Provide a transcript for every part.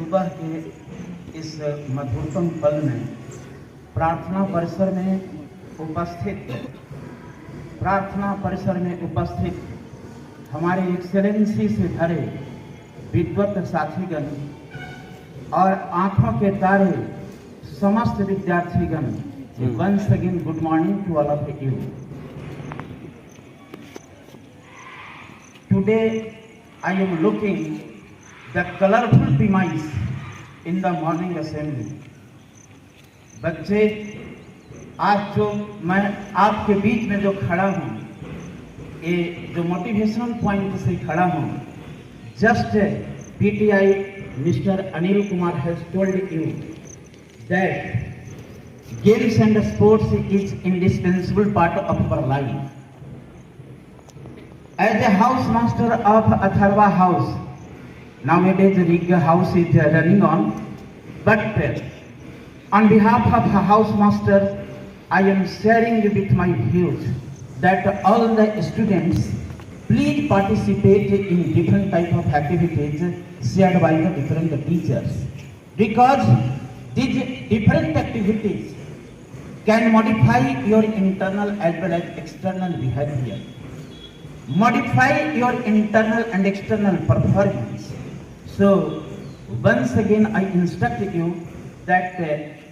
सुबह के इस मधुरतम पल में प्रार्थना परिसर में उपस्थित हमारे एक्सेलेंसी से भरे विद्वत साथीगण और आंखों के तारे समस्त विद्यार्थीगण, once again good morning to all of you. Today I am looking the colorful demise in the morning assembly. बच्चे, आज जो मैं आपके बीच में जो खड़ा हूँ, ये जो मोटिवेशनल पॉइंट से खड़ा हूँ, just PTI mister Anil Kumar has told you that games and sports is indispensable part of our life. As a house master of Atharva House, nowadays Rig House is running on, but on behalf of the house master, I am sharing with my views that all the students please participate in different type of activities shared by the different teachers, because these different activities can modify your internal as well as external behavior, modify your internal and external performance. So once again I instruct you that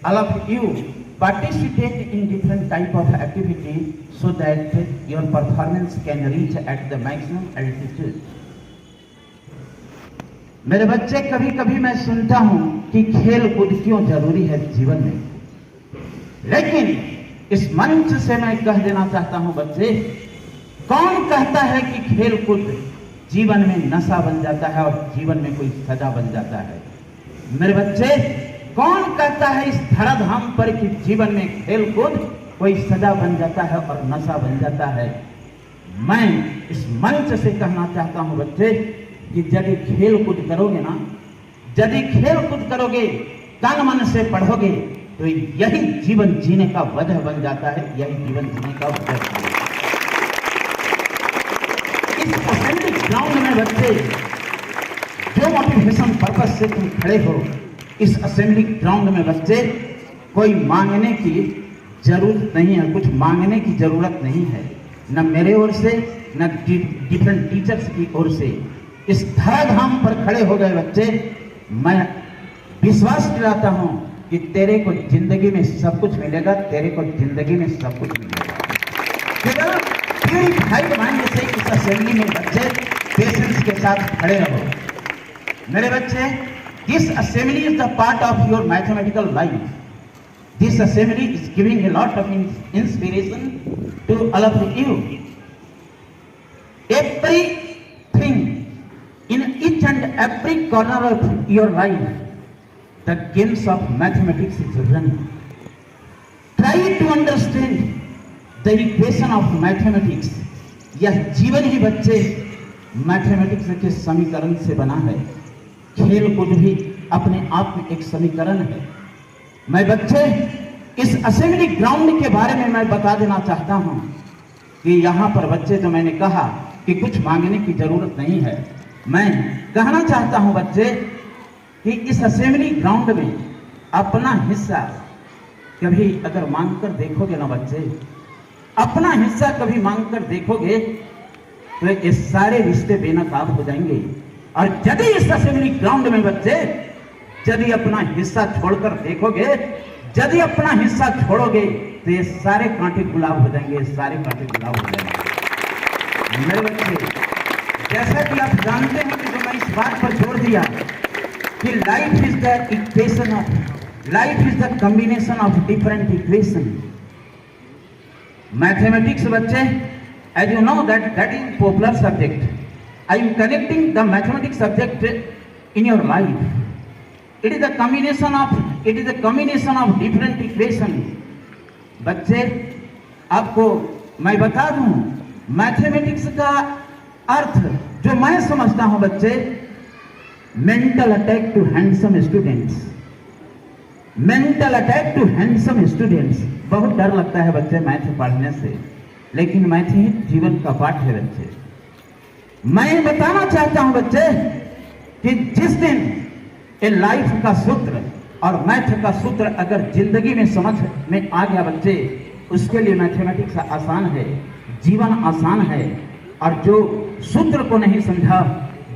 all of you participate in different type of activity so that your performance can reach at the maximum altitude. मेरे बच्चे, कभी कभी मैं सुनता हूं कि खेल कूद क्यों जरूरी है जीवन में, लेकिन इस मंच से मैं कह देना चाहता हूं बच्चे, कौन कहता है कि खेल कूद जीवन में नशा बन जाता है और जीवन में कोई सजा बन जाता है? मेरे बच्चे, कौन कहता है इस धराधाम पर कि जीवन में खेल कूद कोई सजा बन जाता है और नशा बन जाता है? मैं इस मंच से कहना चाहता हूं बच्चे कि यदि खेल कूद करोगे ना, यदि खेल कूद करोगे, तन मन से पढ़ोगे, तो यही जीवन जीने का वजह बन जाता है, यही जीवन जीने का वजह। इस असेंबली ग्राउंड में बच्चे, जो मोटिवेशन पर्पस से तुम खड़े हो, इस असेंबली ग्राउंड में बच्चे कोई मांगने की जरूरत नहीं है, कुछ मांगने की जरूरत नहीं है, न मेरे ओर से न डिफरेंट टीचर्स की ओर से। इस धराधाम पर खड़े हो गए बच्चे, मैं विश्वास दिलाता हूं कि तेरे को जिंदगी में सब कुछ मिलेगा, तेरे को जिंदगी में सब कुछ मिलेगा। केवल प्यूरिफाइड माइंड से इस असेंबली में बच्चे पेशेंस के साथ खड़े रहो। मेरे बच्चे, this assembly is the part of your mathematical life. This assembly is giving a lot of inspiration to all of you. Everything in each and every corner of your life, the games of mathematics is running. Try to understand the equation of mathematics. यह जीवन ही बच्चे mathematics के समीकरण से बना है। खेल कूद भी अपने आप में एक समीकरण है। मैं बच्चे इस असेंबली ग्राउंड के बारे में मैं बता देना चाहता हूं कि यहाँ पर बच्चे, जो मैंने कहा कि कुछ मांगने की जरूरत नहीं है, मैं कहना चाहता हूं बच्चे कि इस असेंबली ग्राउंड में अपना हिस्सा कभी अगर मांग कर देखोगे ना बच्चे, अपना हिस्सा कभी मांग कर देखोगे तो ये सारे रिश्ते बेनकाब हो जाएंगे। और यदि इस असेंबली ग्राउंड में बच्चे यदि अपना हिस्सा छोड़कर देखोगे, यदि अपना हिस्सा छोड़ोगे तो ये सारे कांटे गुलाब हो जाएंगे, सारे कांटे गुलाब हो जाएंगे। मेरे बच्चे, जैसा कि आप जानते हैं कि जो मैं इस बात पर जोर दिया कि life is the equation of, life is the combination of different equation. Mathematics बच्चे, as you know that is popular subject. I am connecting the mathematics subject in your life. It is a combination of different equation. बच्चे, आपको मैं बता दूं, mathematics का अर्थ जो मैं समझता हूं बच्चे, mental attack to handsome students. Mental attack to handsome students. बहुत डर लगता है बच्चे मैथ पढ़ने से, लेकिन मैथ ही जीवन का पाठ है बच्चे। मैं बताना चाहता हूं बच्चे कि जिस दिन ए लाइफ का सूत्र और मैथ का सूत्र अगर जिंदगी में समझ में आ गया बच्चे, उसके लिए मैथमेटिक्स आसान है, जीवन आसान है। और जो सूत्र को नहीं समझा,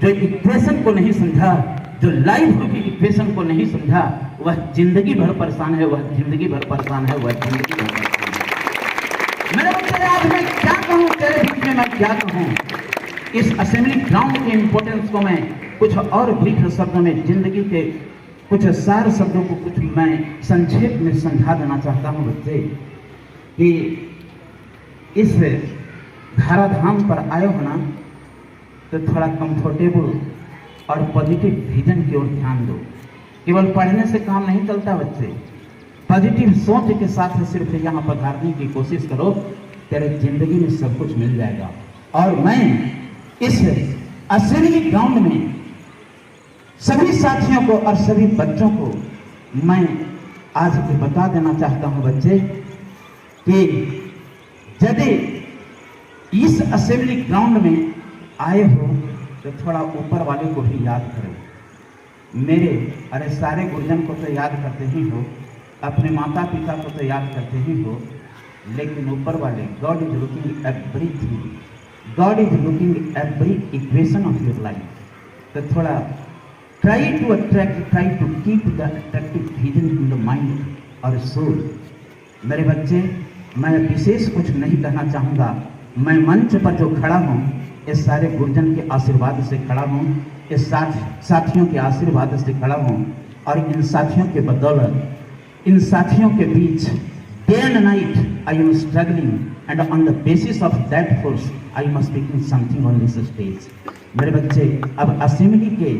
जो इक्वेशन को नहीं समझा, जो लाइफ की इक्वेशन को नहीं समझा, वह जिंदगी भर परेशान है, वह जिंदगी भर परेशान है, वह जिंदगी भर परेशान है। मेरे बच्चे आज मैं क्या कहूँ तेरे बीच में, मैं क्या कहूँ। इस असेंबली ग्राउंड के इंपॉर्टेंस को मैं कुछ और ब्रीफ शब्दों में, जिंदगी के कुछ सार शब्दों को कुछ मैं संक्षेप में समझा देना चाहता हूँ बच्चे, कि इस धाराधाम पर आए हो ना, तो थोड़ा कंफर्टेबल और पॉजिटिव विजन की ओर ध्यान दो। केवल पढ़ने से काम नहीं चलता बच्चे, पॉजिटिव सोच के साथ सिर्फ यहाँ पधारने की कोशिश करो, तेरे जिंदगी में सब कुछ मिल जाएगा। और मैं इस असेंबली ग्राउंड में सभी साथियों को और सभी बच्चों को मैं आज ये बता देना चाहता हूं बच्चे, कि यदि इस असेंबली ग्राउंड में आए हो तो थोड़ा ऊपर वाले को भी याद करो। मेरे अरे सारे गुरुजन को तो याद करते ही हो, अपने माता पिता को तो याद करते ही हो, लेकिन ऊपर वाले God is looking everything, God is looking every equation of your life. तो थोड़ा try to keep the attractive vision in the mind और सोल। मेरे बच्चे, मैं विशेष कुछ नहीं कहना चाहूँगा। मैं मंच पर जो खड़ा हूँ, इस सारे गुरुजन के आशीर्वाद से खड़ा हूँ, इस साथियों के आशीर्वाद से खड़ा हूँ, और इन साथियों के बदौलत, इन साथियों के बीच day and night I am struggling, and on the basis of that force I am speaking something on this stage. मेरे बच्चे, अब असेंबली के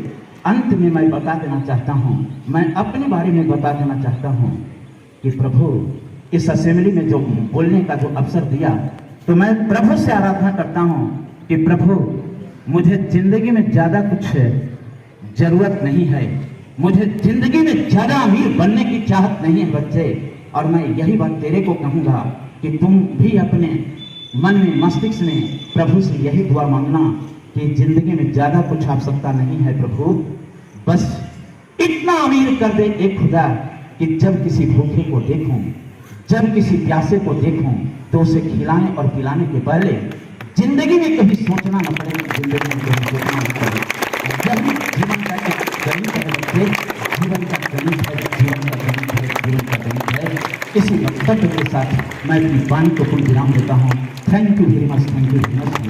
अंत में मैं बता देना चाहता हूँ, मैं अपने बारे में बता देना चाहता हूँ कि प्रभु इस असेंबली में जो बोलने का जो अवसर दिया, तो मैं प्रभु से आराधना करता हूँ कि प्रभु मुझे जिंदगी में ज़्यादा कुछ जरूरत नहीं है, मुझे जिंदगी में ज़्यादा अमीर बनने की चाहत नहीं है बच्चे। और मैं यही बात तेरे को कहूँगा कि तुम भी अपने मन में, मस्तिष्क में प्रभु से यही दुआ मांगना कि जिंदगी में ज़्यादा कुछ आवश्यकता नहीं है प्रभु, बस इतना अमीर कर दे एक खुदा कि जब किसी भूखे को देखूं, जब किसी प्यासे को देखूं, तो उसे खिलाने और पिलाने के पहले जिंदगी में कभी सोचना न पड़े, जिंदगी में कभी सोचना न पड़े। जब जीवन का एक गणित है बच्चे, जीवन का गणित है, जीवन का गणित है, जीवन का गणित है। इसी वक्तव्य के साथ मैं अपनी वाणी को पूर्ण विराम देता हूँ। Thank you very much, thank you very much.